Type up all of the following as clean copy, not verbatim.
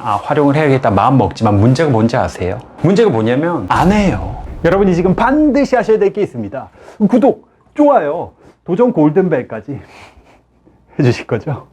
활용을 해야겠다 마음 먹지만 문제가 뭔지 아세요? 문제가 뭐냐면 안 해요. 여러분이 지금 반드시 하셔야 될 게 있습니다. 구독, 좋아요, 도전 골든벨까지 해주실 거죠?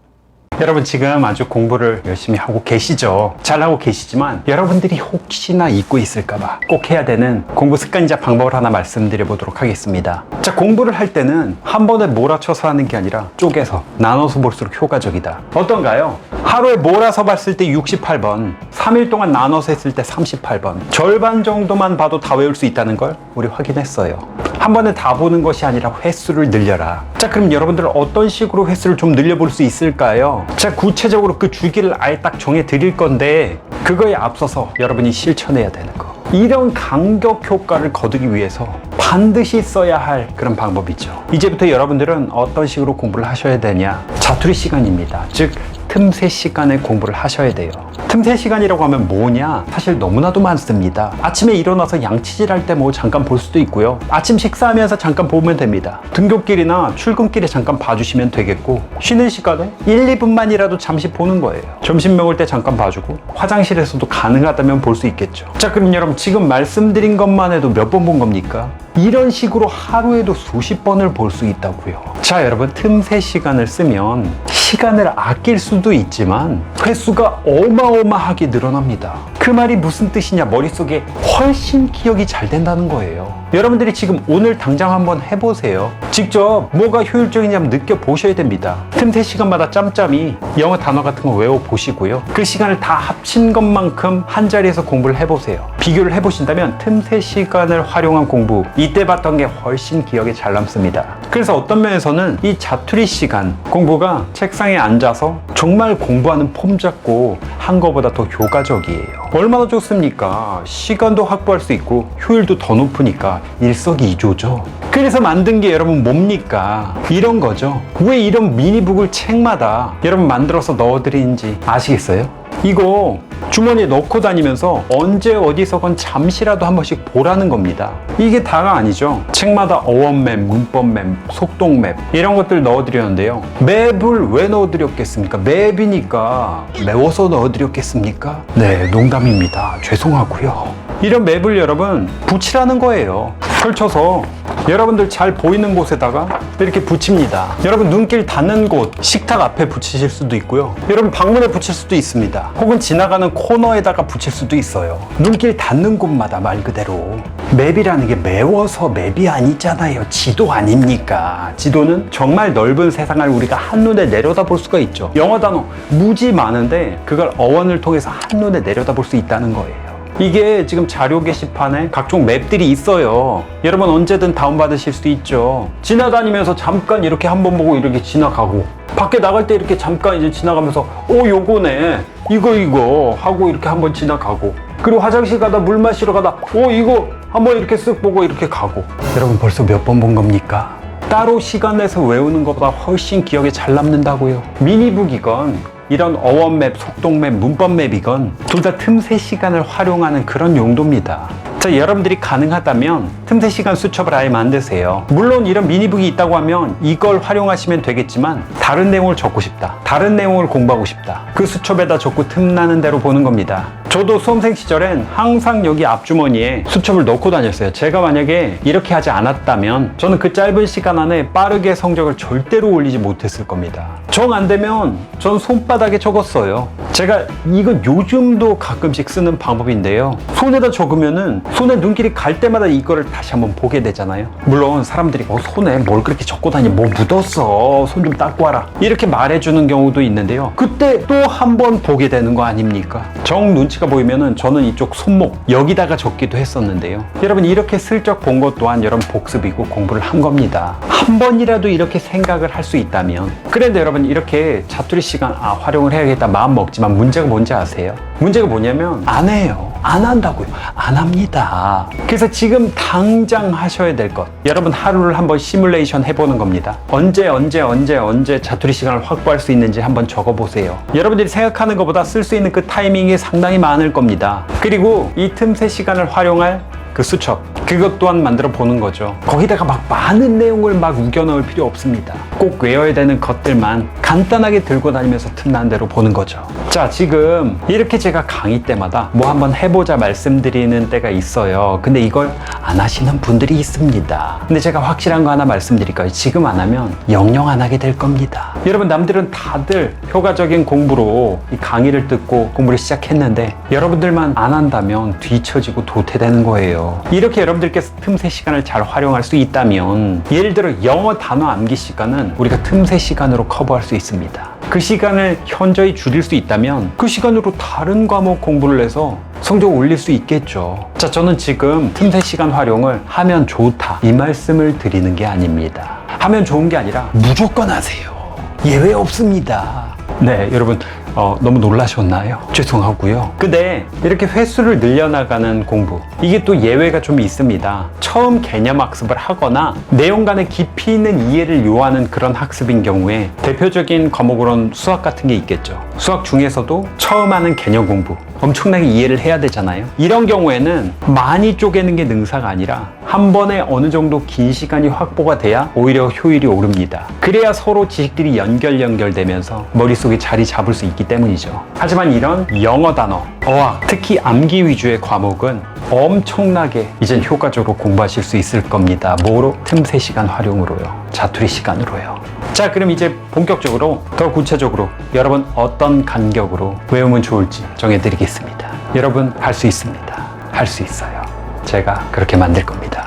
여러분 지금 아주 공부를 열심히 하고 계시죠? 잘하고 계시지만 여러분들이 혹시나 잊고 있을까봐 꼭 해야 되는 공부 습관이자 방법을 하나 말씀드려 보도록 하겠습니다. 자, 공부를 할 때는 한 번에 몰아쳐서 하는 게 아니라 쪼개서 나눠서 볼수록 효과적이다. 어떤가요? 하루에 몰아서 봤을 때 68번, 3일 동안 나눠서 했을 때 38번, 절반 정도만 봐도 다 외울 수 있다는 걸 우리 확인했어요. 한 번에 다 보는 것이 아니라 횟수를 늘려라. 자, 그럼 여러분들 어떤 식으로 횟수를 좀 늘려볼 수 있을까요? 자, 구체적으로 그 주기를 아예 딱 정해 드릴 건데 그거에 앞서서 여러분이 실천해야 되는 거, 이런 간격 효과를 거두기 위해서 반드시 써야 할 그런 방법이죠. 이제부터 여러분들은 어떤 식으로 공부를 하셔야 되냐, 자투리 시간입니다. 즉 틈새 시간에 공부를 하셔야 돼요. 틈새 시간이라고 하면 뭐냐? 사실 너무나도 많습니다. 아침에 일어나서 양치질 할 때 뭐 잠깐 볼 수도 있고요. 아침 식사하면서 잠깐 보면 됩니다. 등굣길이나 출근길에 잠깐 봐주시면 되겠고, 쉬는 시간에 1, 2분만이라도 잠시 보는 거예요. 점심 먹을 때 잠깐 봐주고, 화장실에서도 가능하다면 볼 수 있겠죠. 자, 그럼 여러분 지금 말씀드린 것만 해도 몇 번 본 겁니까? 이런 식으로 하루에도 수십 번을 볼 수 있다고요. 자, 여러분 틈새 시간을 쓰면 시간을 아낄 수도 있지만 횟수가 어마어마하게 늘어납니다. 그 말이 무슨 뜻이냐? 머릿속에 훨씬 기억이 잘 된다는 거예요. 여러분들이 지금 오늘 당장 한번 해보세요. 직접 뭐가 효율적이냐 한번 느껴보셔야 됩니다. 틈새 시간마다 짬짬이 영어 단어 같은 거 외워보시고요. 그 시간을 다 합친 것만큼 한 자리에서 공부를 해보세요. 비교를 해보신다면 틈새 시간을 활용한 공부, 이때 봤던 게 훨씬 기억에 잘 남습니다. 그래서 어떤 면에서는 이 자투리 시간 공부가 책상에 앉아서 정말 공부하는 폼 잡고 한 거보다 더 효과적이에요. 얼마나 좋습니까? 시간도 확보할 수 있고 효율도 더 높으니까 일석이조죠. 그래서 만든 게 여러분 뭡니까? 이런 거죠. 왜 이런 미니북을 책마다 여러분 만들어서 넣어드리는지 아시겠어요? 이거 주머니에 넣고 다니면서 언제 어디서건 잠시라도 한 번씩 보라는 겁니다. 이게 다가 아니죠. 책마다 어원맵, 문법맵, 속독맵 이런 것들 넣어드렸는데요. 맵을 왜 넣어드렸겠습니까? 맵이니까 매워서 넣어드렸겠습니까? 네, 농담입니다. 죄송하고요. 이런 맵을 여러분 붙이라는 거예요. 펼쳐서 여러분들 잘 보이는 곳에다가 이렇게 붙입니다. 여러분 눈길 닿는 곳, 식탁 앞에 붙이실 수도 있고요. 여러분 방문에 붙일 수도 있습니다. 혹은 지나가는 코너에다가 붙일 수도 있어요. 눈길 닿는 곳마다 말 그대로. 맵이라는 게 매워서 맵이 아니잖아요. 지도 아닙니까? 지도는 정말 넓은 세상을 우리가 한눈에 내려다볼 수가 있죠. 영어 단어 무지 많은데 그걸 어원을 통해서 한눈에 내려다볼 수 있다는 거예요. 이게 지금 자료 게시판에 각종 맵들이 있어요. 여러분 언제든 다운받으실 수 있죠. 지나다니면서 잠깐 이렇게 한번 보고 이렇게 지나가고, 밖에 나갈 때 이렇게 잠깐 이제 지나가면서 요거네, 이거 하고 이렇게 한번 지나가고, 그리고 화장실 가다 물 마시러 가다 이거 한번 이렇게 쓱 보고 이렇게 가고. 여러분 벌써 몇 번 본 겁니까? 따로 시간 내서 외우는 것보다 훨씬 기억에 잘 남는다고요. 미니북이건 이런 어원맵, 속독맵, 문법맵이건 둘 다 틈새 시간을 활용하는 그런 용도입니다. 자, 여러분들이 가능하다면 틈새 시간 수첩을 아예 만드세요. 물론 이런 미니북이 있다고 하면 이걸 활용하시면 되겠지만 다른 내용을 적고 싶다, 다른 내용을 공부하고 싶다, 그 수첩에다 적고 틈나는 대로 보는 겁니다. 저도 수험생 시절엔 항상 여기 앞주머니에 수첩을 넣고 다녔어요. 제가 만약에 이렇게 하지 않았다면 저는 그 짧은 시간 안에 빠르게 성적을 절대로 올리지 못했을 겁니다. 정 안 되면 전 손바닥에 적었어요. 제가 이거 요즘도 가끔씩 쓰는 방법인데요. 손에다 적으면은 손에 눈길이 갈 때마다 이거를 다시 한번 보게 되잖아요. 물론 사람들이 손에 뭘 그렇게 적고 다니, 뭐 묻었어, 손 좀 닦고 와라, 이렇게 말해주는 경우도 있는데요. 그때 또 한 번 보게 되는 거 아닙니까? 정 눈치가 보이면은 저는 이쪽 손목 여기다가 적기도 했었는데요. 여러분 이렇게 슬쩍 본 것 또한 여러분 복습이고 공부를 한 겁니다. 한 번이라도 이렇게 생각을 할 수 있다면. 그런데 여러분 이렇게 자투리 시간 활용을 해야겠다 마음 먹지만 문제가 뭔지 아세요? 문제가 뭐냐면 안 해요. 안 한다고요. 안 합니다. 그래서 지금 당장 하셔야 될 것, 여러분 하루를 한번 시뮬레이션 해보는 겁니다. 언제 자투리 시간을 확보할 수 있는지 한번 적어보세요. 여러분들이 생각하는 것보다 쓸 수 있는 그 타이밍이 상당히 많을 겁니다. 그리고 이 틈새 시간을 활용할 그 수첩 그것 또한 만들어 보는 거죠. 거기다가 막 많은 내용을 막 우겨 넣을 필요 없습니다. 꼭 외워야 되는 것들만 간단하게 들고 다니면서 틈나는 대로 보는 거죠. 자, 지금 이렇게 제가 강의 때마다 뭐 한번 해보자 말씀드리는 때가 있어요. 근데 이걸 안 하시는 분들이 있습니다. 근데 제가 확실한 거 하나 말씀드릴까요? 지금 안 하면 영영 안 하게 될 겁니다. 여러분, 남들은 다들 효과적인 공부로 이 강의를 듣고 공부를 시작했는데 여러분들만 안 한다면 뒤처지고 도태되는 거예요. 이렇게 여러분들께서 틈새 시간을 잘 활용할 수 있다면, 예를 들어 영어 단어 암기 시간은 우리가 틈새 시간으로 커버할 수 있습니다. 그 시간을 현저히 줄일 수 있다면 그 시간으로 다른 과목 공부를 해서 성적을 올릴 수 있겠죠. 자, 저는 지금 틈새 시간 활용을 하면 좋다 이 말씀을 드리는 게 아닙니다. 하면 좋은 게 아니라 무조건 하세요. 예외 없습니다. 네, 여러분 너무 놀라셨나요? 죄송하고요. 근데 이렇게 횟수를 늘려나가는 공부, 이게 또 예외가 좀 있습니다. 처음 개념 학습을 하거나 내용 간의 깊이 있는 이해를 요하는 그런 학습인 경우에 대표적인 과목으로는 수학 같은 게 있겠죠. 수학 중에서도 처음 하는 개념 공부 엄청나게 이해를 해야 되잖아요. 이런 경우에는 많이 쪼개는 게 능사가 아니라 한 번에 어느 정도 긴 시간이 확보가 돼야 오히려 효율이 오릅니다. 그래야 서로 지식들이 연결되면서 머릿속에 자리 잡을 수 있기 때문이죠. 하지만 이런 영어 단어, 어학, 특히 암기 위주의 과목은 엄청나게 이젠 효과적으로 공부하실 수 있을 겁니다. 뭐로? 틈새 시간 활용으로요. 자투리 시간으로요. 자, 그럼 이제 본격적으로 더 구체적으로 여러분 어떤 간격으로 외우면 좋을지 정해드리겠습니다. 여러분 할 수 있습니다. 할 수 있어요. 제가 그렇게 만들 겁니다.